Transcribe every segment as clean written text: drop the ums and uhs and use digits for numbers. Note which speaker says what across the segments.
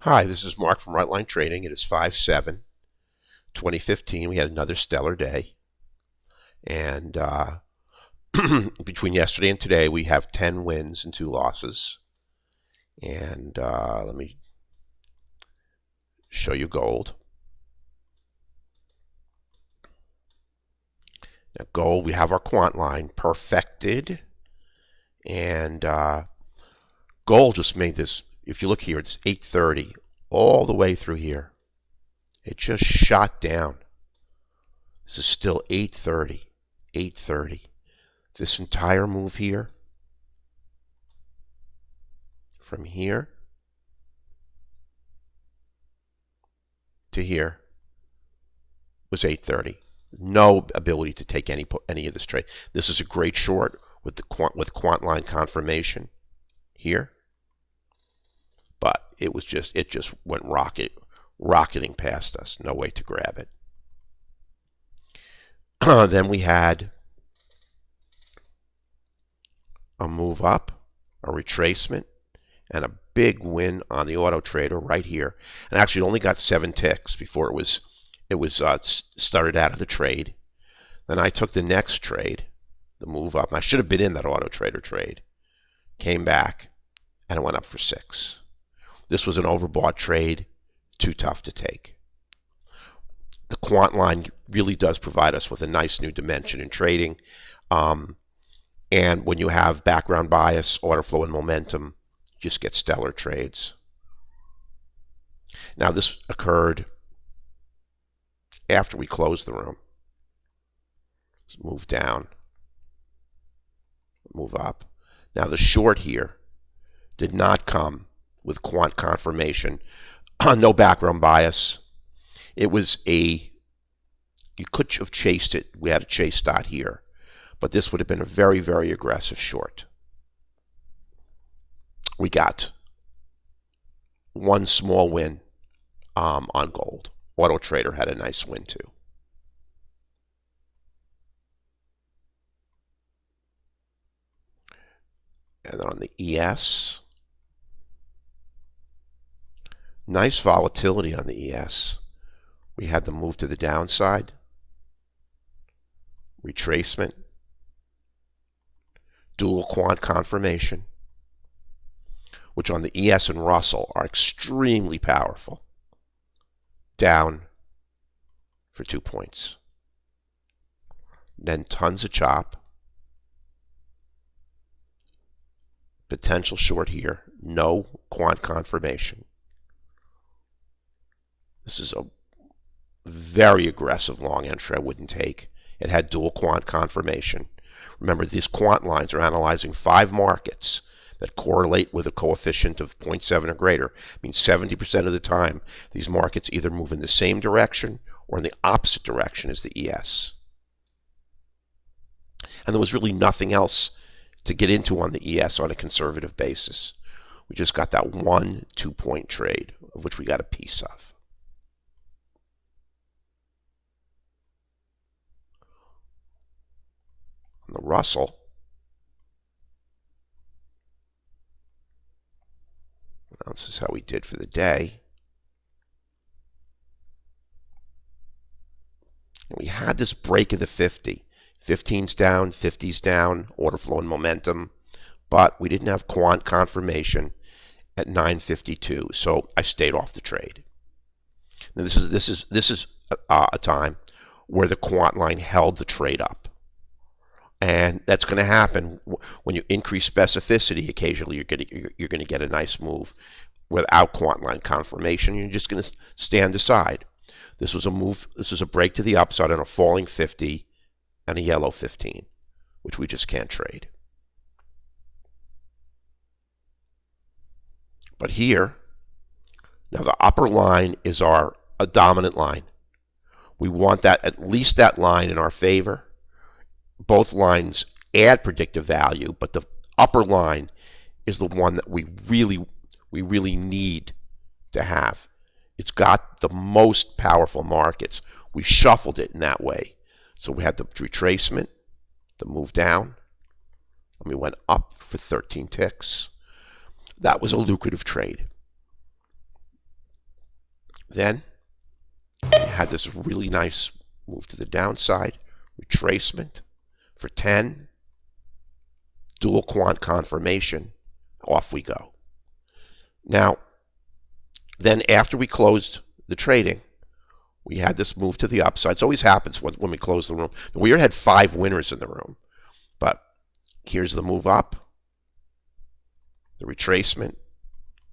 Speaker 1: Hi, this is Mark from Rightline Trading. It is 5/7/2015. We had another stellar day. And between yesterday and today, we have 10 wins and 2 losses. And let me show you gold. Now, gold, we have our quant line perfected. And gold just made this, if you look here, it's 830 all the way through here. It just shot down. This is still 830, 830. This entire move here, from here to here, was 830. No ability to take any of this trade. This is a great short with the quant line confirmation here, but it just went rocketing past us. No way to grab it. Then we had a move up, a retracement, and a big win on the auto trader right here. And actually, it only got 7 ticks before it was started out of the trade. Then I took the next trade, the move up. I should have been in that auto trader trade. Came back, and it went up for 6. This was an overbought trade, too tough to take. The quant line really does provide us with a nice new dimension in trading. And when you have background bias, order flow, and momentum, you just get stellar trades. Now, this occurred after we closed the room. Let's move down, move up. Now, the short here did not come with quant confirmation, no background bias. It was you could have chased it. We had a chase dot here, but this would have been a very, very aggressive short. We got one small win on gold. Auto Trader had a nice win too. And then on the ES, nice volatility on the ES. We had the move to the downside, retracement, dual quant confirmation, which on the ES and Russell are extremely powerful. Down for 2 points. Then tons of chop. Potential short here. No quant confirmation. This is a very aggressive long entry I wouldn't take. It had dual quant confirmation. Remember, these quant lines are analyzing 5 markets that correlate with a coefficient of 0.7 or greater. It means 70% of the time, these markets either move in the same direction or in the opposite direction as the ES. And there was really nothing else to get into on the ES on a conservative basis. We just got that 1 2-point trade, of which we got a piece of. On the Russell, well, this is how we did for the day. We had this break of the 50. 15's down, 50's down, order flow and momentum, but we didn't have quant confirmation at 9:52, so I stayed off the trade. Now this is a time where the quant line held the trade up, and that's going to happen when you increase specificity. Occasionally, you're going to get a nice move without quant line confirmation. You're just going to stand aside. This was a move. This was a break to the upside on a falling 50 and a yellow 15, which we just can't trade. But here, now the upper line is a dominant line. We want that, at least that line, in our favor. Both lines add predictive value, but the upper line is the one that we really need to have. It's got the most powerful markets. We shuffled it in that way. So we had the retracement, the move down, and we went up. 13 for 13 ticks. That was a lucrative trade. Now, the quant line is our dominant line. We want that, at least that line, in our favor. Both lines add predictive value, but the upper line is the one that we really need to have. It's got the most powerful markets. We shuffled it in that way. So we had the retracement, the move down, and we went up for 13 ticks. Then we had this really nice move to the downside, retracement for 10, dual quant confirmation, off we go. Now, then after we closed the trading, we had this move to the upside. It always happens when we close the room. We already had 5 winners in the room, but here's the move up, the retracement.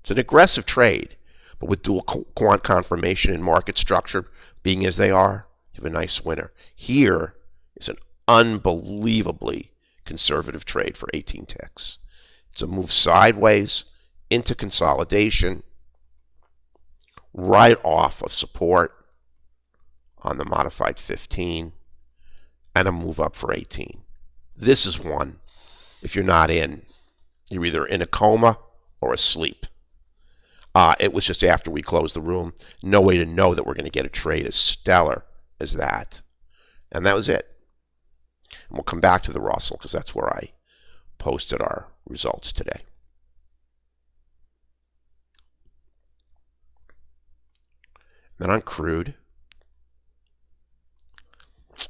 Speaker 1: It's an aggressive trade, but with dual quant confirmation and market structure being as they are, you have a nice winner. Here is an unbelievably conservative trade for 18 ticks. It's a move sideways into consolidation, right off of support on the modified 15, and a move up for 18. This is one, if you're not in, you're either in a coma or asleep. It was just after we closed the room. No way to know that we're going to get a trade as stellar as that. And that was it. And we'll come back to the Russell because that's where I posted our results today. Then on crude,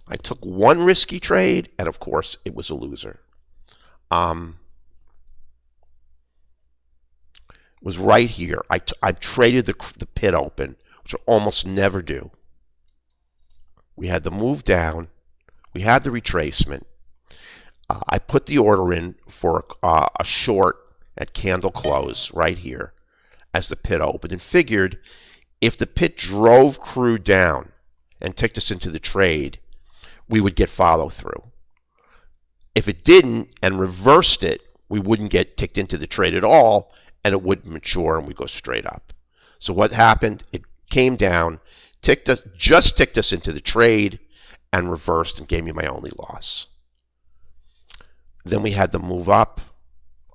Speaker 1: I took one risky trade, and of course, it was a loser. Was right here. I traded the pit open, which I almost never do. We had the move down. We had the retracement. I put the order in for a short at candle close right here as the pit opened and figured if the pit drove crude down and ticked us into the trade, we would get follow through. If it didn't and reversed it, we wouldn't get ticked into the trade at all, and it wouldn't mature and we'd go straight up. So what happened? It came down, just ticked us into the trade, and reversed and gave me my only loss. Then we had the move up,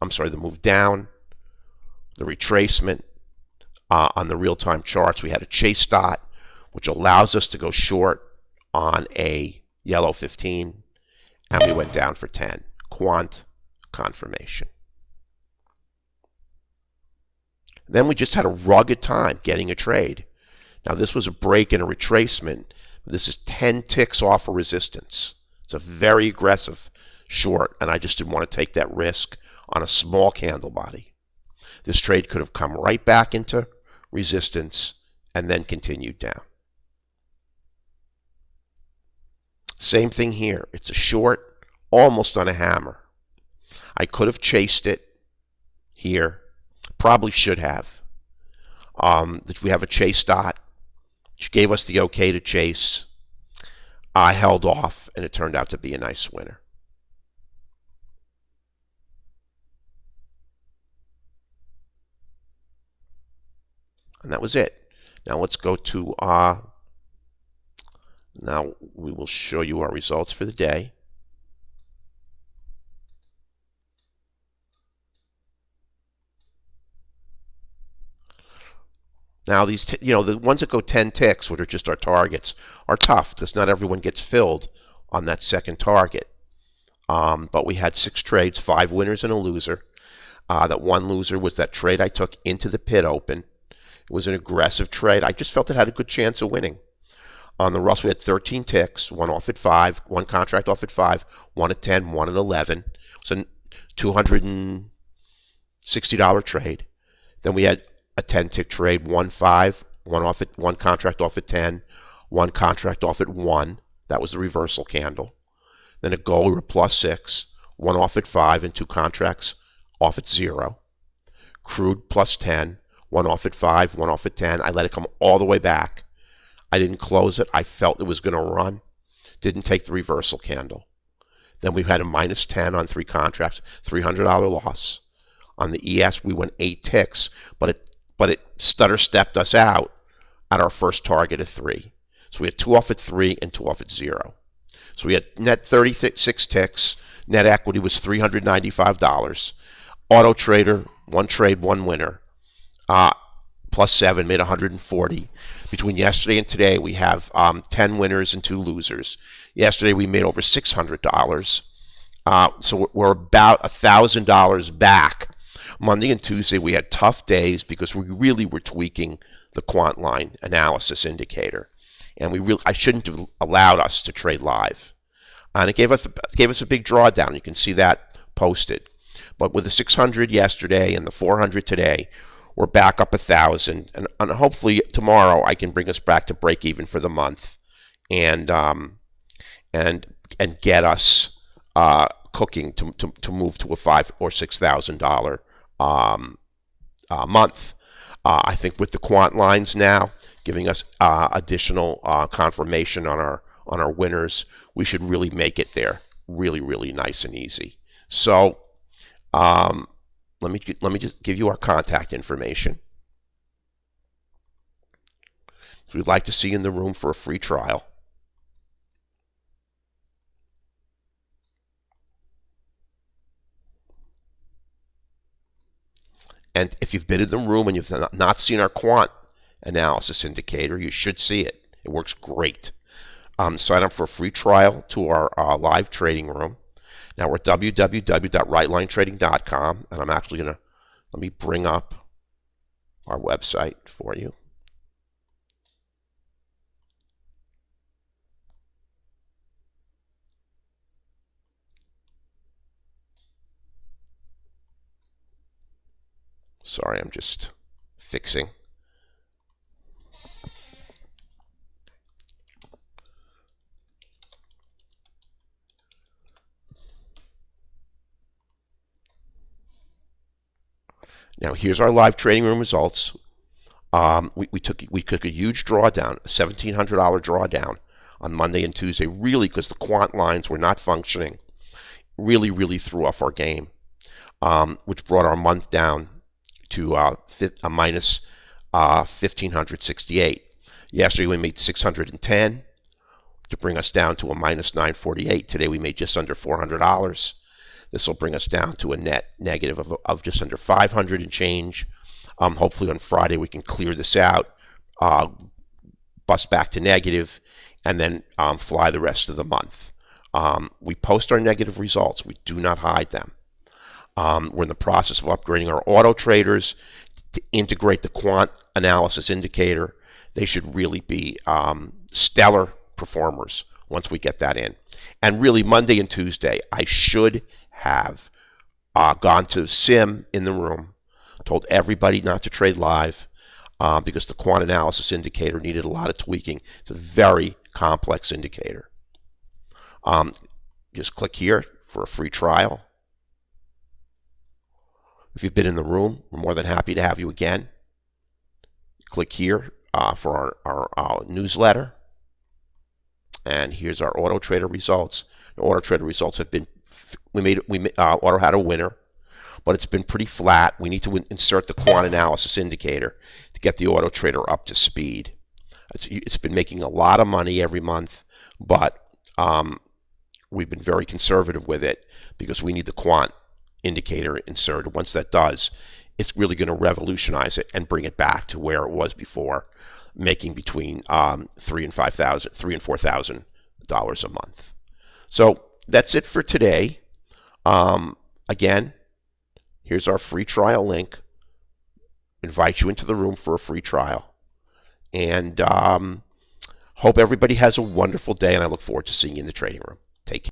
Speaker 1: the move down, the retracement. On the real-time charts, we had a chase dot, which allows us to go short on a yellow 15, and we went down for 10. Quant confirmation. Then we just had a rugged time getting a trade. Now this was a break and a retracement. This is 10 ticks off of resistance. It's a very aggressive short, and I just didn't want to take that risk on a small candle body. This trade could have come right back into resistance and then continued down. Same thing here. It's a short, almost on a hammer. I could have chased it here. Probably should have. We have a chase dot, which gave us the okay to chase. I held off, and it turned out to be a nice winner. And that was it. Now let's go to, now we will show you our results for the day. Now these, the ones that go 10 ticks, which are just our targets, are tough because not everyone gets filled on that second target. But we had 6 trades, 5 winners and a loser. That one loser was that trade I took into the pit open. It was an aggressive trade. I just felt it had a good chance of winning. On the Russell, we had 13 ticks, one off at 5, one contract off at 5, one at 10, one at 11. It's a $260 trade. Then we had a 10-tick trade, 1-5, one contract off at 10, one contract off at 1. That was the reversal candle. Then a gold, we were +6, one off at 5, and 2 contracts off at 0. Crude +10. One off at 5, one off at 10. I let it come all the way back. I didn't close it. I felt it was going to run. Didn't take the reversal candle. Then we had a -10 on 3 contracts, $300 loss. On the ES, we went 8 ticks, but it stutter stepped us out at our first target of 3. So we had 2 off at 3 and 2 off at 0. So we had net 36 ticks. Net equity was $395. Auto Trader, 1 trade, 1 winner. +7 made 140. Between yesterday and today, we have 10 winners and 2 losers. Yesterday, we made over $600. So we're about $1,000 back. Monday and Tuesday we had tough days because we really were tweaking the quant line analysis indicator, and I shouldn't have allowed us to trade live, and it gave us a big drawdown. You can see that posted. But with the 600 yesterday and the 400 today, we're back up 1,000, and hopefully tomorrow I can bring us back to break even for the month, and get us cooking to move to a $5,000 or $6,000 month. I think with the quant lines now giving us additional confirmation on our winners, we should really make it there really, really nice and easy. So let me just give you our contact information. So we'd like to see you in the room for a free trial. And if you've been in the room and you've not seen our quant analysis indicator, you should see it. It works great. Sign up for a free trial to our live trading room. Now we're at www.rightlinetrading.com, and I'm actually going to, let me bring up our website for you. Sorry, I'm just fixing. Now here's our live trading room results. We took a huge drawdown, a $1,700 drawdown on Monday and Tuesday, really because the quant lines were not functioning. Really threw off our game, which brought our month down to a minus 1,568. Yesterday we made 610 to bring us down to a minus 948. Today we made just under $400. This will bring us down to a net negative of just under 500 and change. Hopefully on Friday we can clear this out, bust back to negative, and then fly the rest of the month. We post our negative results. We do not hide them. We're in the process of upgrading our auto traders to integrate the quant analysis indicator. They should really be stellar performers once we get that in. And really Monday and Tuesday, I should have gone to Sim in the room, told everybody not to trade live because the quant analysis indicator needed a lot of tweaking. It's a very complex indicator. Just click here for a free trial. If you've been in the room, we're more than happy to have you again. Click here for our newsletter. And here's our auto trader results. The auto trader results have been, auto had a winner, but it's been pretty flat. We need to insert the quant analysis indicator to get the auto trader up to speed. It's been making a lot of money every month, but we've been very conservative with it because we need the quant indicator inserted. Once that does, it's really going to revolutionize it and bring it back to where it was before, making between $3,000 and $4,000 a month. So that's it for today. Again, here's our free trial link. Invite you into the room for a free trial, and hope everybody has a wonderful day. And I look forward to seeing you in the trading room. Take care.